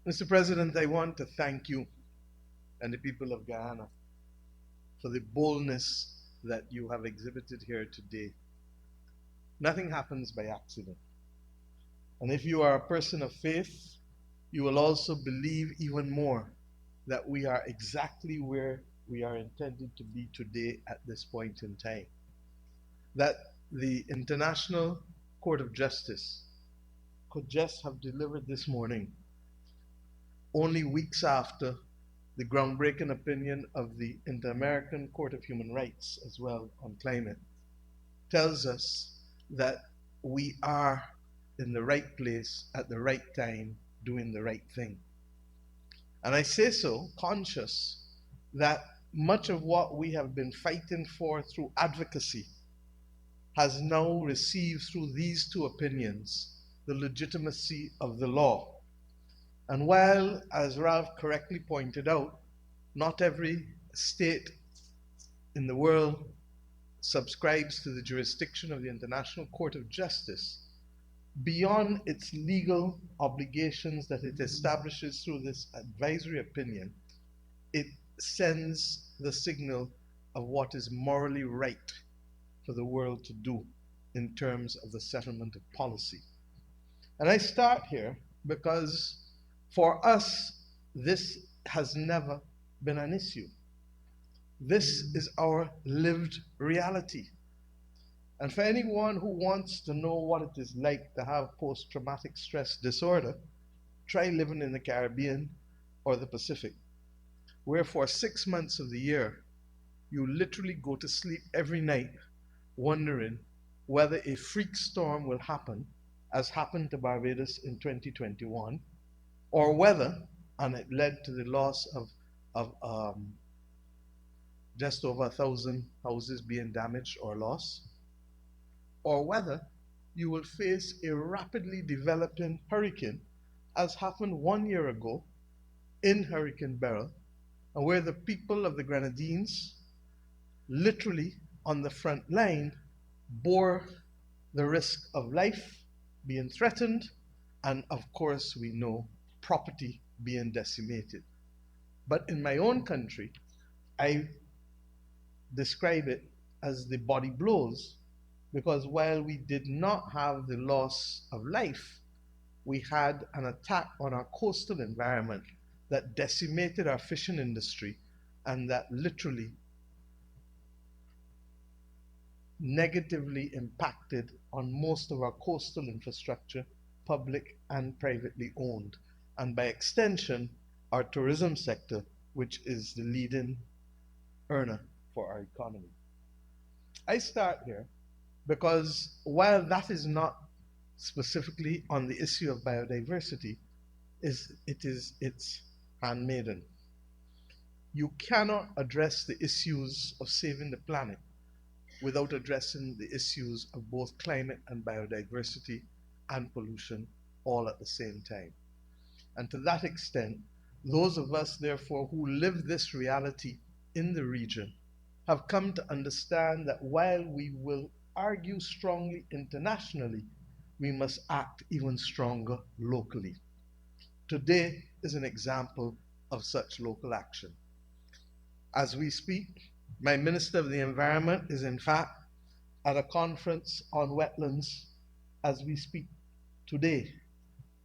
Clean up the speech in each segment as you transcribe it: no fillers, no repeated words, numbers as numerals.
Mr. President, I want to thank you and the people of Guyana for the boldness that you have exhibited here today. Nothing happens by accident. And if you are a person of faith, you will also believe even more that we are exactly where we are intended to be today at this point in time. That the International Court of Justice could just have delivered this morning, only weeks after the groundbreaking opinion of the Inter-American Court of Human Rights as well on climate, tells us that we are in the right place at the right time doing the right thing. And I say so conscious that much of what we have been fighting for through advocacy has now received through these two opinions the legitimacy of the law. And while, as Ralph correctly pointed out, not every state in the world subscribes to the jurisdiction of the International Court of Justice, beyond its legal obligations that it establishes through this advisory opinion, it sends the signal of what is morally right for the world to do in terms of the settlement of policy. And I start here because for us, this has never been an issue. This is our lived reality. And for anyone who wants to know what it is like to have post-traumatic stress disorder, try living in the Caribbean or the Pacific, where for 6 months of the year, you literally go to sleep every night wondering whether a freak storm will happen, as happened to Barbados in 2021, or whether, and it led to the loss of just over 1,000 houses being damaged or lost, or whether you will face a rapidly developing hurricane, as happened 1 year ago in Hurricane Beryl, and where the people of the Grenadines, literally on the front line, bore the risk of life being threatened, and of course we know property being decimated. But in my own country, I describe it as the body blows, because while we did not have the loss of life, we had an attack on our coastal environment that decimated our fishing industry and that literally negatively impacted on most of our coastal infrastructure, public and privately owned, and by extension, our tourism sector, which is the leading earner for our economy. I start here because while that is not specifically on the issue of biodiversity, it's handmaiden. You cannot address the issues of saving the planet without addressing the issues of both climate and biodiversity and pollution all at the same time. And to that extent, those of us, therefore, who live this reality in the region have come to understand that while we will argue strongly internationally, we must act even stronger locally. Today is an example of such local action. As we speak, my Minister of the Environment is in fact at a conference on wetlands as we speak today,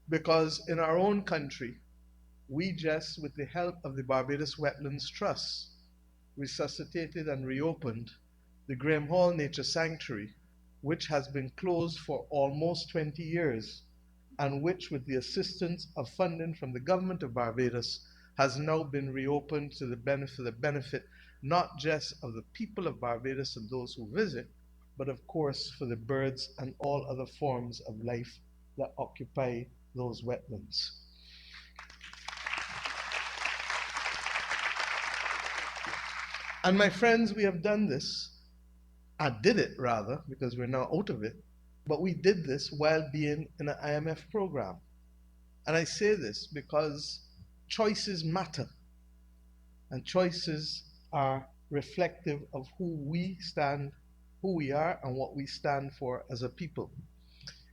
because in our own country, we just, with the help of the Barbados Wetlands Trust, resuscitated and reopened the Graham Hall Nature Sanctuary, which has been closed for almost 20 years, and which, with the assistance of funding from the government of Barbados, has now been reopened to the benefit not just of the people of Barbados and those who visit, but of course for the birds and all other forms of life that occupy those wetlands. And my friends, we have done this. I did it rather, because we're now out of it, but we did this while being in an IMF program. And I say this because choices matter, and choices are reflective of who we are, and what we stand for as a people.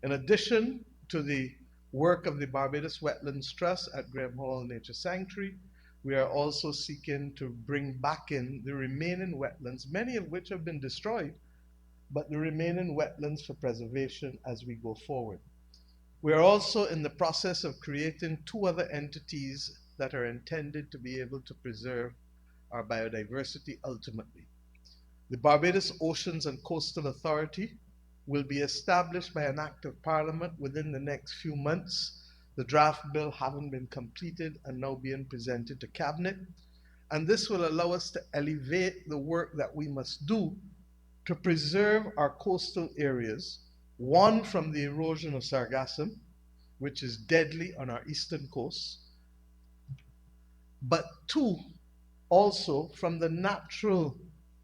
In addition to the work of the Barbados Wetlands Trust at Graham Hall Nature Sanctuary. We are also seeking to bring back in the remaining wetlands, many of which have been destroyed, but the remaining wetlands for preservation as we go forward. We are also in the process of creating two other entities that are intended to be able to preserve our biodiversity ultimately. The Barbados Oceans and Coastal Authority will be established by an act of parliament within the next few months, the draft bill having been completed and now being presented to cabinet. And this will allow us to elevate the work that we must do to preserve our coastal areas, one from the erosion of sargassum, which is deadly on our eastern coast, but two, also from the natural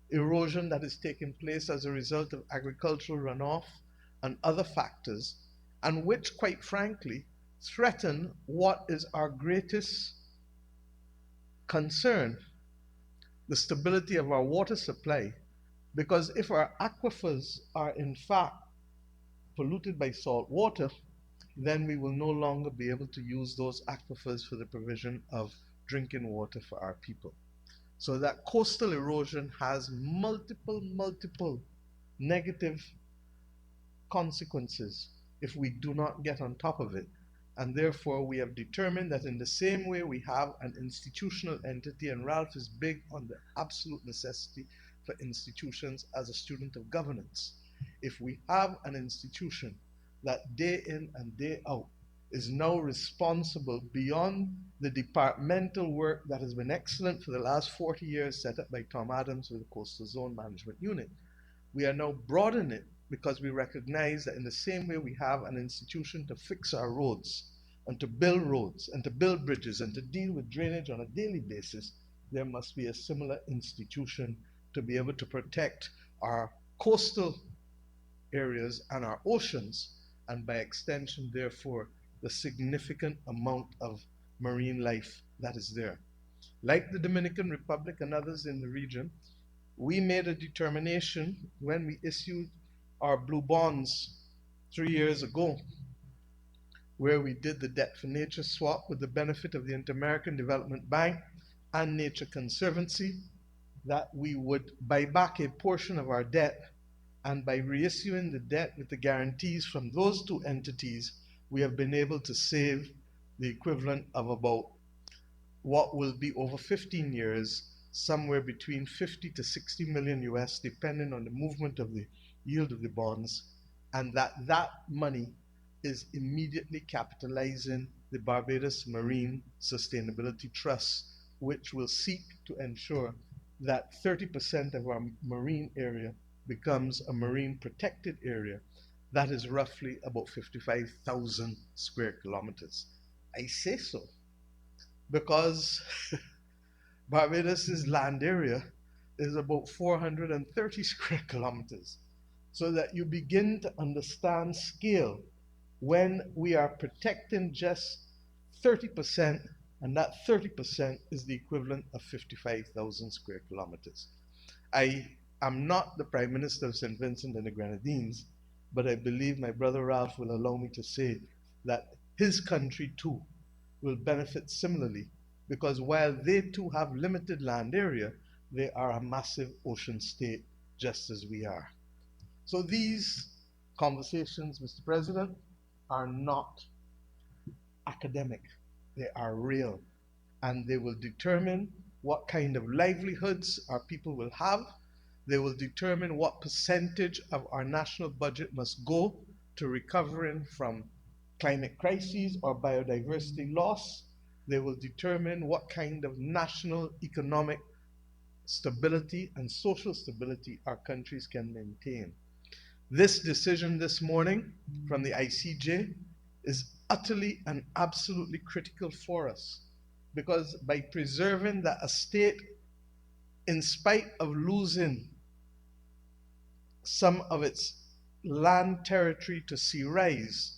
erosion that is taking place as a result of agricultural runoff and other factors, and which, quite frankly, threaten what is our greatest concern, the stability of our water supply. Because if our aquifers are in fact polluted by salt water, then we will no longer be able to use those aquifers for the provision of drinking water for our people. So that coastal erosion has multiple negative consequences if we do not get on top of it. And therefore, we have determined that in the same way we have an institutional entity, and Ralph is big on the absolute necessity for institutions as a student of governance. If we have an institution that day in and day out is now responsible beyond the departmental work that has been excellent for the last 40 years set up by Tom Adams with the Coastal Zone Management Unit, we are now broadening it because we recognize that in the same way we have an institution to fix our roads and to build bridges and to deal with drainage on a daily basis, there must be a similar institution to be able to protect our coastal areas and our oceans, and by extension, therefore, the significant amount of marine life that is there. Like the Dominican Republic and others in the region, we made a determination when we issued our blue bonds 3 years ago, where we did the Debt for Nature swap with the benefit of the Inter-American Development Bank and Nature Conservancy, that we would buy back a portion of our debt, and by reissuing the debt with the guarantees from those two entities, we have been able to save the equivalent of about what will be over 15 years, somewhere between 50 to 60 million US, depending on the movement of the yield of the bonds, and that money is immediately capitalizing the Barbados Marine Sustainability Trust, which will seek to ensure that 30% of our marine area becomes a marine protected area. That is roughly about 55,000 square kilometers. I say so because Barbados' land area is about 430 square kilometers. So that you begin to understand scale when we are protecting just 30%, and that 30% is the equivalent of 55,000 square kilometers. I am not the Prime Minister of St. Vincent and the Grenadines, but I believe my brother Ralph will allow me to say that his country too will benefit similarly, because while they too have limited land area, they are a massive ocean state just as we are. So these conversations, Mr. President, are not academic. They are real, and they will determine what kind of livelihoods our people will have. They will determine what percentage of our national budget must go to recovering from climate crises or biodiversity loss. They will determine what kind of national economic stability and social stability our countries can maintain. This decision this morning from the ICJ is utterly and absolutely critical for us, because by preserving that a state, in spite of losing some of its land territory to sea rise,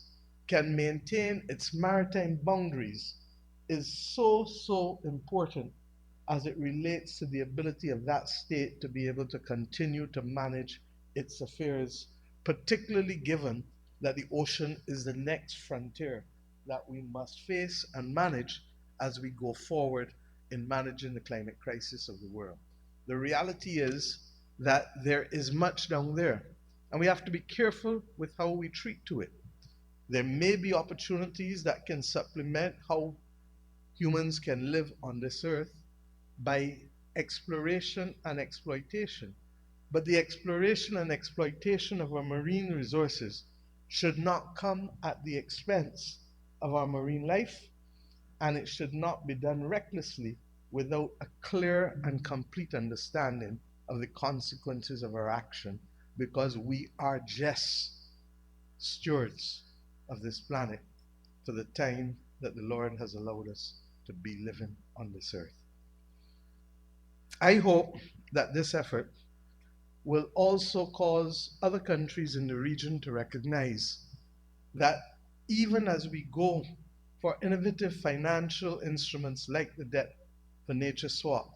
can maintain its maritime boundaries is so important as it relates to the ability of that state to be able to continue to manage its affairs, particularly given that the ocean is the next frontier that we must face and manage as we go forward in managing the climate crisis of the world. The reality is that there is much down there, and we have to be careful with how we treat to it. There may be opportunities that can supplement how humans can live on this earth by exploration and exploitation. But the exploration and exploitation of our marine resources should not come at the expense of our marine life, and it should not be done recklessly without a clear and complete understanding of the consequences of our action, because we are just stewards of this planet for the time that the Lord has allowed us to be living on this earth. I hope that this effort will also cause other countries in the region to recognize that even as we go for innovative financial instruments like the debt for nature swap,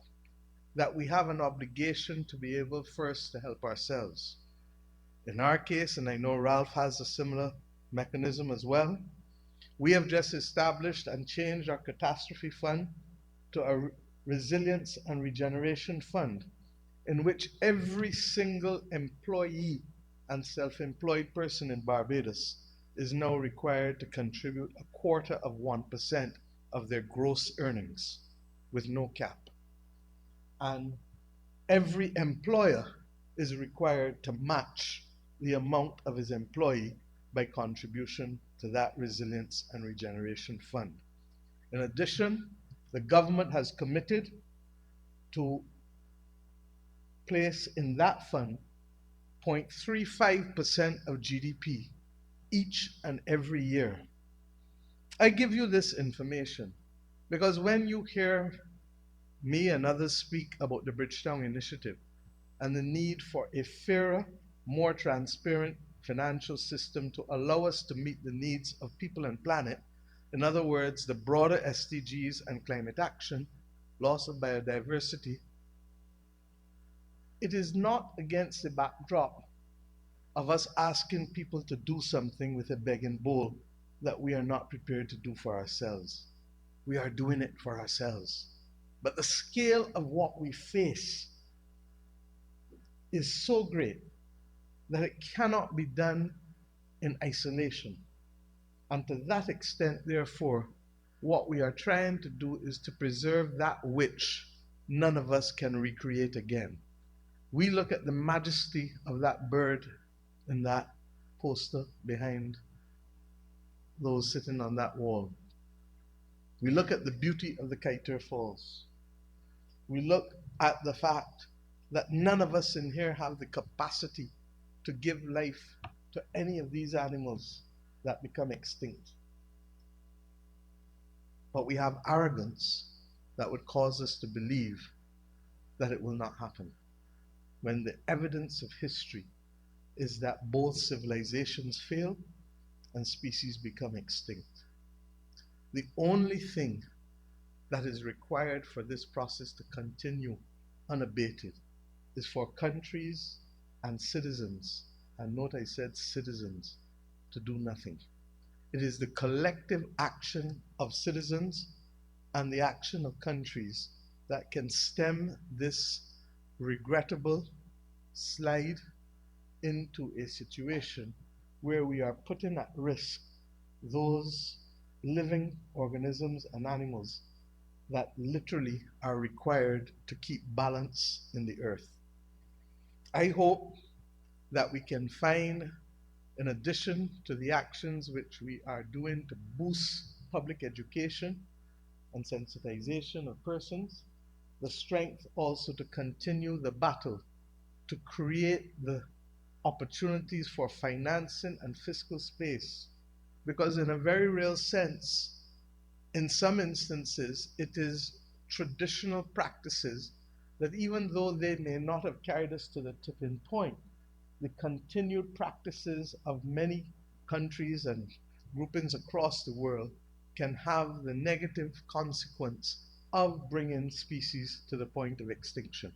that we have an obligation to be able first to help ourselves. In our case, and I know Ralph has a similar mechanism as well, we have just established and changed our catastrophe fund to a resilience and regeneration fund, in which every single employee and self-employed person in Barbados is now required to contribute 0.25% of their gross earnings with no cap. And every employer is required to match the amount of his employee by contribution to that resilience and regeneration fund. In addition, the government has committed to place in that fund 0.35% of GDP each and every year. I give you this information because when you hear me and others speak about the Bridgetown Initiative and the need for a fairer, more transparent financial system to allow us to meet the needs of people and planet, in other words, the broader SDGs and climate action, loss of biodiversity, it is not against the backdrop of us asking people to do something with a begging bowl that we are not prepared to do for ourselves. We are doing it for ourselves. But the scale of what we face is so great that it cannot be done in isolation. And to that extent, therefore, what we are trying to do is to preserve that which none of us can recreate again. We look at the majesty of that bird in that poster behind those sitting on that wall. We look at the beauty of the Kaiter Falls. We look at the fact that none of us in here have the capacity to give life to any of these animals that become extinct. But we have arrogance that would cause us to believe that it will not happen, when the evidence of history is that both civilizations fail and species become extinct. The only thing that is required for this process to continue unabated is for countries and citizens, and note I said citizens, to do nothing. It is the collective action of citizens and the action of countries that can stem this regrettable slide into a situation where we are putting at risk those living organisms and animals that literally are required to keep balance in the earth. I hope that we can find, in addition to the actions which we are doing to boost public education and sensitization of persons, the strength also to continue the battle to create the opportunities for financing and fiscal space. Because in a very real sense, in some instances, it is traditional practices that, even though they may not have carried us to the tipping point, the continued practices of many countries and groupings across the world can have the negative consequence of bringing species to the point of extinction.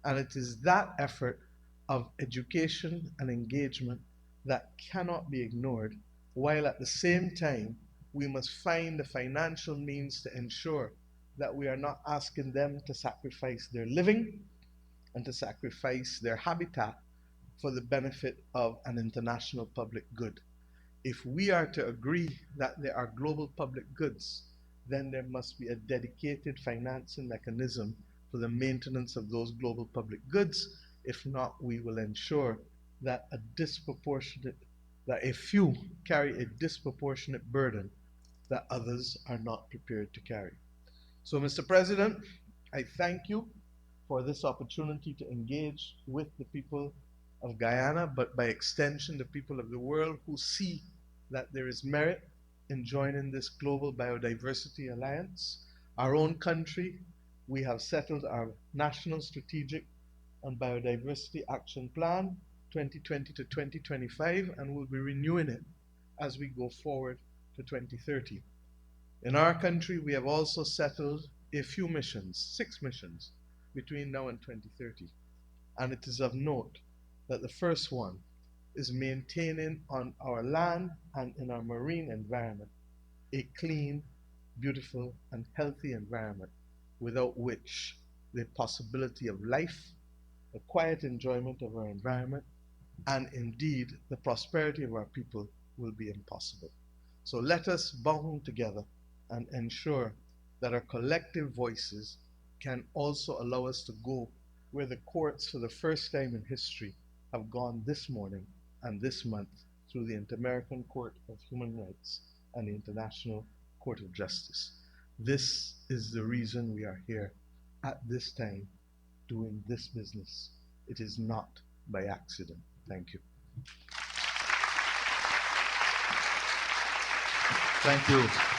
And it is that effort of education and engagement that cannot be ignored, while at the same time we must find the financial means to ensure that we are not asking them to sacrifice their living and to sacrifice their habitat for the benefit of an international public good. If we are to agree that there are global public goods, then there must be a dedicated financing mechanism for the maintenance of those global public goods. If not, we will ensure that that a few carry a disproportionate burden that others are not prepared to carry. So, Mr. President, I thank you for this opportunity to engage with the people of Guyana, but by extension, the people of the world who see that there is merit in joining this Global Biodiversity Alliance. Our own country, we have settled our National Strategic and Biodiversity Action Plan 2020 to 2025, and we'll be renewing it as we go forward to 2030. In our country, we have also settled a few missions, 6 missions, between now and 2030. And it is of note that the first one is maintaining on our land and in our marine environment a clean, beautiful, and healthy environment without which the possibility of life, the quiet enjoyment of our environment, and indeed the prosperity of our people will be impossible. So let us bond together and ensure that our collective voices can also allow us to go where the courts, for the first time in history, have gone this morning and this month through the Inter-American Court of Human Rights and the International Court of Justice. This is the reason we are here at this time doing this business. It is not by accident. Thank you. Thank you.